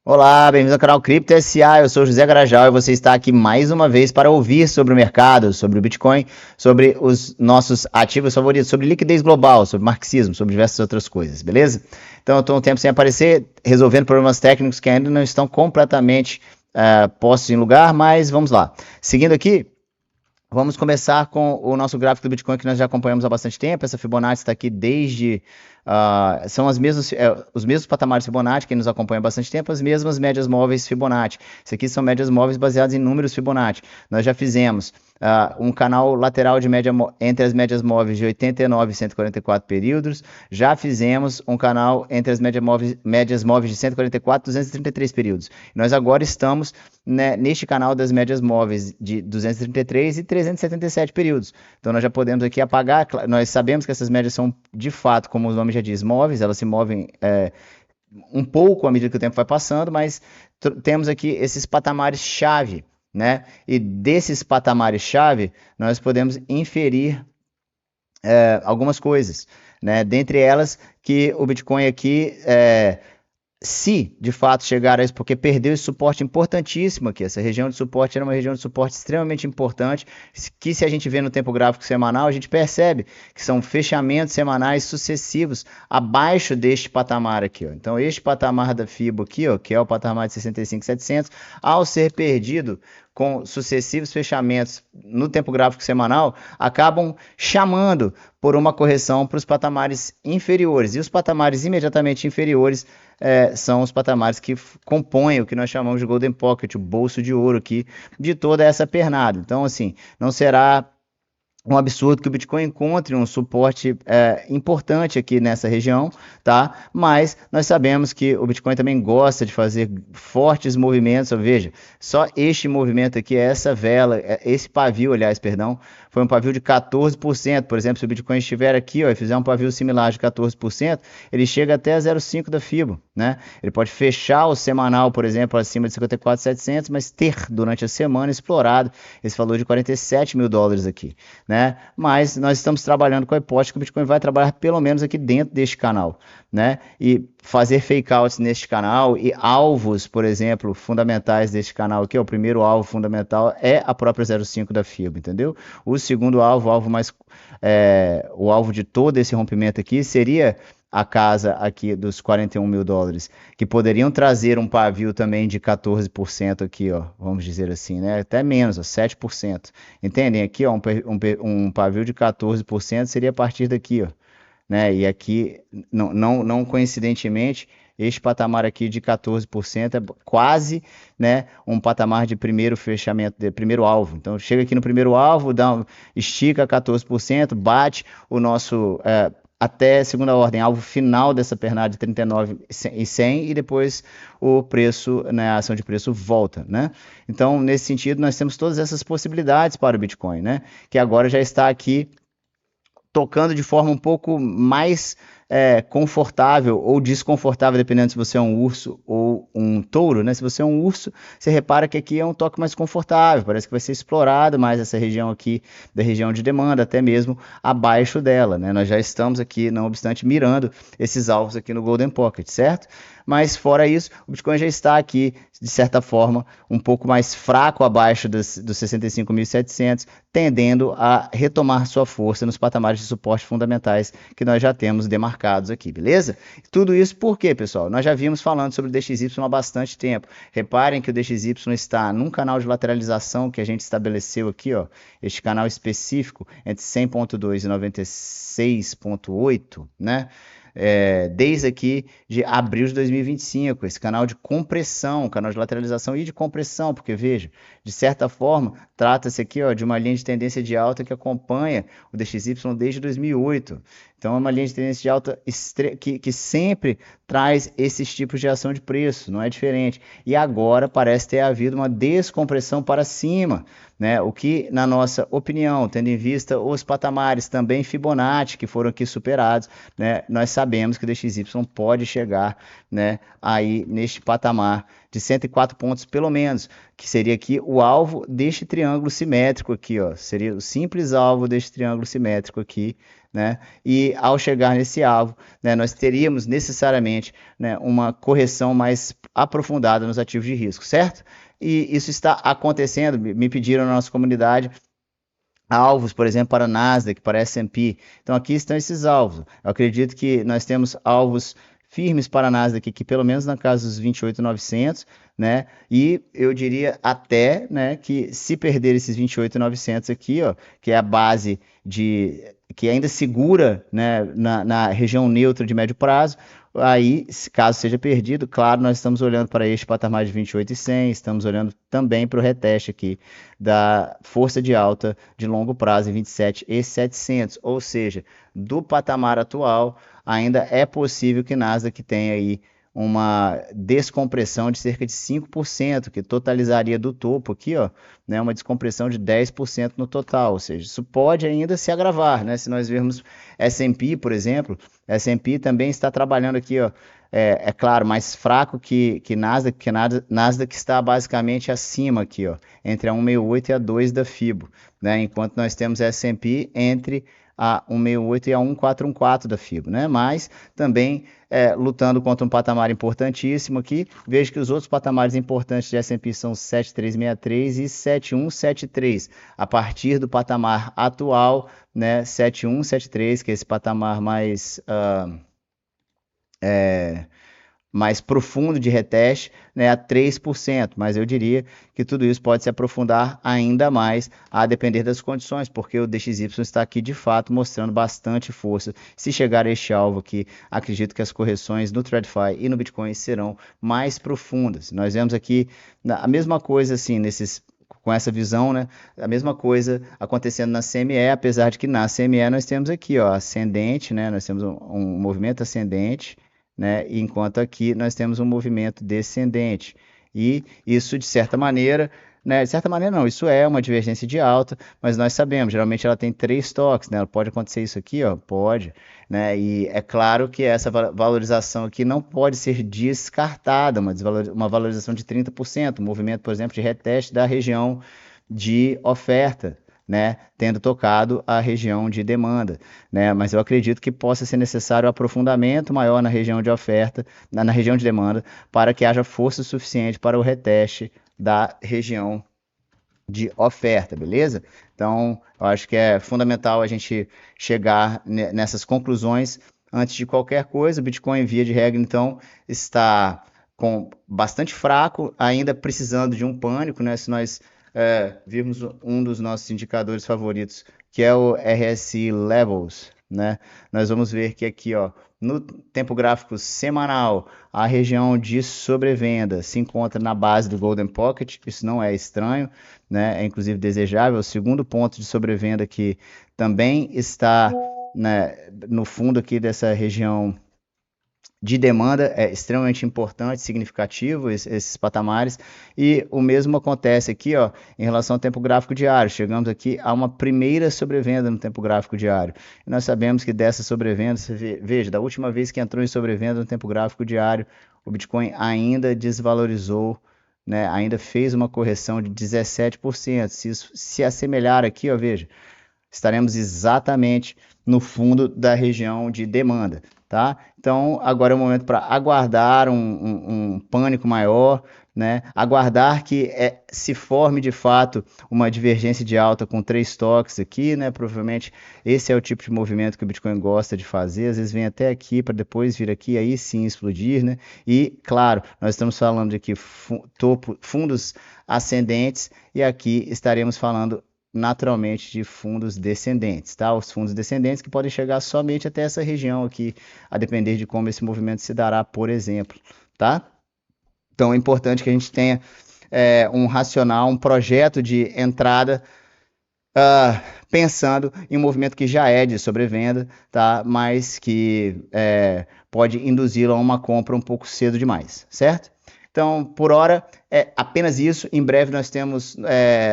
Olá, bem-vindo ao canal Cripto SA. Eu sou José Garajal e você está aqui mais uma vez para ouvir sobre o mercado, sobre o Bitcoin, sobre os nossos ativos favoritos, sobre liquidez global, sobre marxismo, sobre diversas outras coisas, beleza? Então, eu estou um tempo sem aparecer, resolvendo problemas técnicos que ainda não estão completamente postos em lugar, mas vamos lá. Seguindo aqui, vamos começar com o nosso gráfico do Bitcoin que nós já acompanhamos há bastante tempo. Essa Fibonacci está aqui desde. São os mesmos patamares Fibonacci, quem nos acompanha há bastante tempo, as mesmas médias móveis Fibonacci. Isso aqui são médias móveis baseadas em números Fibonacci. Nós já fizemos um canal lateral de média entre as médias móveis de 89 e 144 períodos. Já fizemos um canal entre as médias móveis de 144 e 233 períodos. Nós agora estamos, né, neste canal das médias móveis de 233 e 377 períodos. Então nós já podemos aqui apagar. Nós sabemos que essas médias são, de fato, como o nome já diz, móveis. Elas se movem um pouco à medida que o tempo vai passando, mas temos aqui esses patamares-chave, né? E desses patamares-chave, nós podemos inferir algumas coisas, né? Dentre elas, que o Bitcoin aqui, se de fato chegar a isso, porque perdeu esse suporte importantíssimo aqui, essa região de suporte era uma região de suporte extremamente importante, que se a gente vê no tempo gráfico semanal, a gente percebe que são fechamentos semanais sucessivos abaixo deste patamar aqui, ó. Então este patamar da FIBO aqui, ó, que é o patamar de 65.700, ao ser perdido com sucessivos fechamentos no tempo gráfico semanal, acabam chamando por uma correção para os patamares inferiores. E os patamares imediatamente inferiores são os patamares que compõem o que nós chamamos de Golden Pocket, o bolso de ouro aqui de toda essa pernada. Então, assim, não será um absurdo que o Bitcoin encontre um suporte importante aqui nessa região, tá? Mas nós sabemos que o Bitcoin também gosta de fazer fortes movimentos. Veja, só este movimento aqui, essa vela, esse pavio, aliás, perdão, foi um pavio de 14%. Por exemplo, se o Bitcoin estiver aqui, ó, e fizer um pavio similar de 14%, ele chega até a 0,5 da FIBO, né? Ele pode fechar o semanal, por exemplo, acima de 54.700, mas ter durante a semana explorado esse valor de 47 mil dólares aqui, né? Mas nós estamos trabalhando com a hipótese que o Bitcoin vai trabalhar pelo menos aqui dentro deste canal, né? E fazer fake outs neste canal e alvos, por exemplo, fundamentais deste canal aqui, ó, o primeiro alvo fundamental é a própria 0,5 da FIBO, entendeu? O segundo alvo, o alvo de todo esse rompimento aqui seria a casa aqui dos 41 mil dólares, que poderiam trazer um pavio também de 14% aqui, ó, vamos dizer assim, né? Até menos, ó, 7%. Entendem? Aqui, ó, um pavio de 14% seria a partir daqui, ó, né? E aqui, não coincidentemente, este patamar aqui de 14% é quase, né, um patamar de primeiro fechamento, de primeiro alvo. Então, chega aqui no primeiro alvo, estica 14%, bate o nosso até segunda ordem, alvo final dessa pernada de 39 e 100 e depois o preço, né, a ação de preço volta, né? Então, nesse sentido, nós temos todas essas possibilidades para o Bitcoin, né? Que agora já está aqui tocando de forma um pouco mais confortável ou desconfortável, dependendo se você é um urso ou um touro, né? Se você é um urso, você repara que aqui é um toque mais confortável, parece que vai ser explorado mais essa região aqui, da região de demanda, até mesmo abaixo dela, né? Nós já estamos aqui, não obstante, mirando esses alvos aqui no Golden Pocket, certo? Mas fora isso, o Bitcoin já está aqui, de certa forma, um pouco mais fraco abaixo dos 65.700, tendendo a retomar sua força nos patamares de suporte fundamentais que nós já temos demarcados aqui, beleza? Tudo isso por quê, pessoal? Nós já vimos falando sobre o DXY há bastante tempo. Reparem que o DXY está num canal de lateralização que a gente estabeleceu aqui, ó, este canal específico entre 100.2 e 96.8, né? Desde aqui de abril de 2025, esse canal de compressão, canal de lateralização e de compressão, porque veja, de certa forma, trata-se aqui, ó, de uma linha de tendência de alta que acompanha o DXY desde 2008. Então é uma linha de tendência de alta que sempre traz esses tipos de ação de preço, não é diferente. E agora parece ter havido uma descompressão para cima, né? O que, na nossa opinião, tendo em vista os patamares também Fibonacci que foram aqui superados, né? Nós sabemos que o DXY pode chegar, né, aí neste patamar de 104 pontos pelo menos, que seria aqui o alvo deste triângulo simétrico aqui, ó, seria o simples alvo deste triângulo simétrico aqui, né? E ao chegar nesse alvo, né, nós teríamos necessariamente, né, uma correção mais aprofundada nos ativos de risco, certo? E isso está acontecendo, me pediram na nossa comunidade alvos, por exemplo, para Nasdaq, para S&P. Então aqui estão esses alvos. Eu acredito que nós temos alvos firmes para a Nasdaq aqui, pelo menos na casa dos 28.900, né? E eu diria até, né, que se perder esses 28.900 aqui, ó, que é a base de que ainda segura, né, na região neutra de médio prazo, aí, caso seja perdido, claro, nós estamos olhando para este patamar de 28.100, estamos olhando também para o reteste aqui da força de alta de longo prazo em 27.700, ou seja, do patamar atual, ainda é possível que Nasdaq tenha aí uma descompressão de cerca de 5%, que totalizaria do topo aqui, ó, né, uma descompressão de 10% no total, ou seja, isso pode ainda se agravar, né, se nós vermos S&P, por exemplo, S&P também está trabalhando aqui, ó, é claro, mais fraco que Nasdaq, porque Nasdaq está basicamente acima aqui, ó, entre a 168 e a 2 da Fibo, né, enquanto nós temos S&P entre a 168 e a 1414 da Fibo, né? Mas também lutando contra um patamar importantíssimo aqui. Vejo que os outros patamares importantes de S&P são 7363 e 7173. A partir do patamar atual, né, 7173, que é esse patamar mais profundo de reteste, né, a 3%, mas eu diria que tudo isso pode se aprofundar ainda mais a depender das condições, porque o DXY está aqui de fato mostrando bastante força. Se chegar a este alvo aqui, acredito que as correções no TradFi e no Bitcoin serão mais profundas. Nós vemos aqui a mesma coisa assim, com essa visão, né? A mesma coisa acontecendo na CME, apesar de que na CME nós temos aqui, ó, ascendente, né? Nós temos um movimento ascendente, né? Enquanto aqui nós temos um movimento descendente. E isso, de certa maneira, né? De certa maneira não, isso é uma divergência de alta, mas nós sabemos, geralmente ela tem 3 toques, né? Pode acontecer isso aqui, ó, pode, né? E é claro que essa valorização aqui não pode ser descartada, uma valorização de 30%, um movimento, por exemplo, de reteste da região de oferta, né, tendo tocado a região de demanda, né, mas eu acredito que possa ser necessário um aprofundamento maior na região de oferta, na região de demanda, para que haja força suficiente para o reteste da região de oferta, beleza? Então, eu acho que é fundamental a gente chegar nessas conclusões antes de qualquer coisa. O Bitcoin, via de regra, então, está bastante fraco, ainda precisando de um pânico, né, se nós vimos um dos nossos indicadores favoritos, que é o RSI Levels, né? Nós vamos ver que aqui, ó, no tempo gráfico semanal, a região de sobrevenda se encontra na base do Golden Pocket, isso não é estranho, né? É inclusive desejável. O segundo ponto de sobrevenda que também está, né, no fundo aqui dessa região de demanda é extremamente importante, significativo, esses patamares, e o mesmo acontece aqui, ó, em relação ao tempo gráfico diário. Chegamos aqui a uma primeira sobrevenda no tempo gráfico diário. E nós sabemos que dessa sobrevenda, veja, da última vez que entrou em sobrevenda no tempo gráfico diário, o Bitcoin ainda desvalorizou, né, ainda fez uma correção de 17%. Se isso se assemelhar aqui, ó, veja, estaremos exatamente no fundo da região de demanda. Tá? Então, agora é o momento para aguardar um pânico maior, né? Aguardar que se forme de fato uma divergência de alta com 3 toques aqui, né? Provavelmente esse é o tipo de movimento que o Bitcoin gosta de fazer, às vezes vem até aqui para depois vir aqui, aí sim explodir, né? E, claro, nós estamos falando de aqui fundos ascendentes e aqui estaremos falando naturalmente de fundos descendentes, tá? Os fundos descendentes que podem chegar somente até essa região aqui, a depender de como esse movimento se dará, por exemplo, tá? Então é importante que a gente tenha um racional, um projeto de entrada pensando em um movimento que já é de sobrevenda, tá? Mas que pode induzi-lo a uma compra um pouco cedo demais, certo? Então, por hora, é apenas isso. Em breve nós temos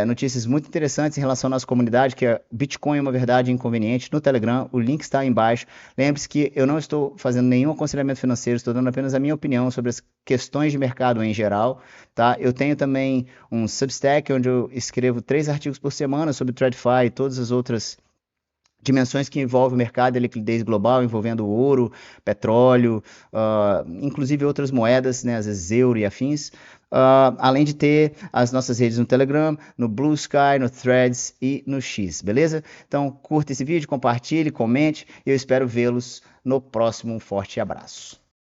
notícias muito interessantes em relação à nossa comunidade, que é Bitcoin é uma verdade inconveniente, no Telegram. O link está aí embaixo. Lembre-se que eu não estou fazendo nenhum aconselhamento financeiro, estou dando apenas a minha opinião sobre as questões de mercado em geral, tá? Eu tenho também um Substack, onde eu escrevo 3 artigos por semana sobre TradFi e todas as outras dimensões que envolvem o mercado e a liquidez global, envolvendo ouro, petróleo, inclusive outras moedas, né, às vezes euro e afins, além de ter as nossas redes no Telegram, no Blue Sky, no Threads e no X, beleza? Então curta esse vídeo, compartilhe, comente e eu espero vê-los no próximo. Um forte abraço.